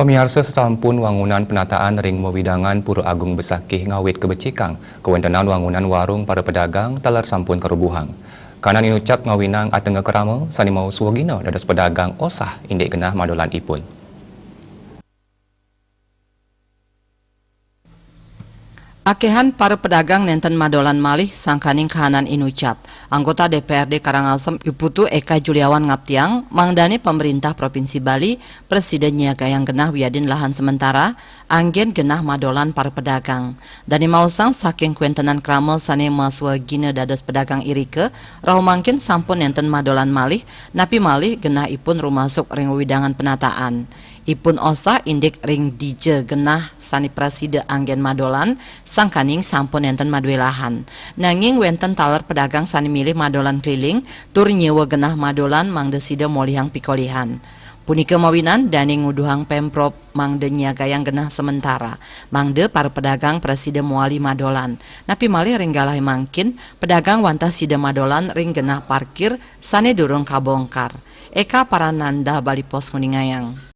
Pemirsa sesampun wangunan penataan ring Mewidangan Pura Agung Besakih ngawit kebecikang, kewentenan wangunan warung para pedagang talar sampun kerubuhan. Kanan inucap ngawinang atenge kerama, sani mau suwagina dados pedagang osah indek genah madolan ipun. Akehan para pedagang nenten madolan malih sangkaning kahanan inucap. Anggota DPRD Karangasem Iputu Eka Juliawan ngaptiang mangdani pemerintah Provinsi Bali presidennya gayang genah wiadin lahan sementara anggen genah madolan para pedagang. Dani mausang saking kuentenan kramel sane maswa gina dados pedagang irike rahu mangkin sampun nenten madolan malih napi malih genah ipun rumasuk ring widangan penataan. Ipun osah indik ring dije genah sani preside anggen madolan sangkaning sampun enten madue lahan. Nanging wenten taler pedagang sani milih madolan keliling tur nyewa genah madolan mangdeside molihang pikolihan. Punika mawinan dani nguduhang Pemprov mangde nyagayang genah sementara. Mangde para pedagang preside muali madolan. Napi malih ring galah mangkin pedagang wantah side madolan ring genah parkir sane durung kabongkar. Eka Parananda Bali Pos Kuningayang.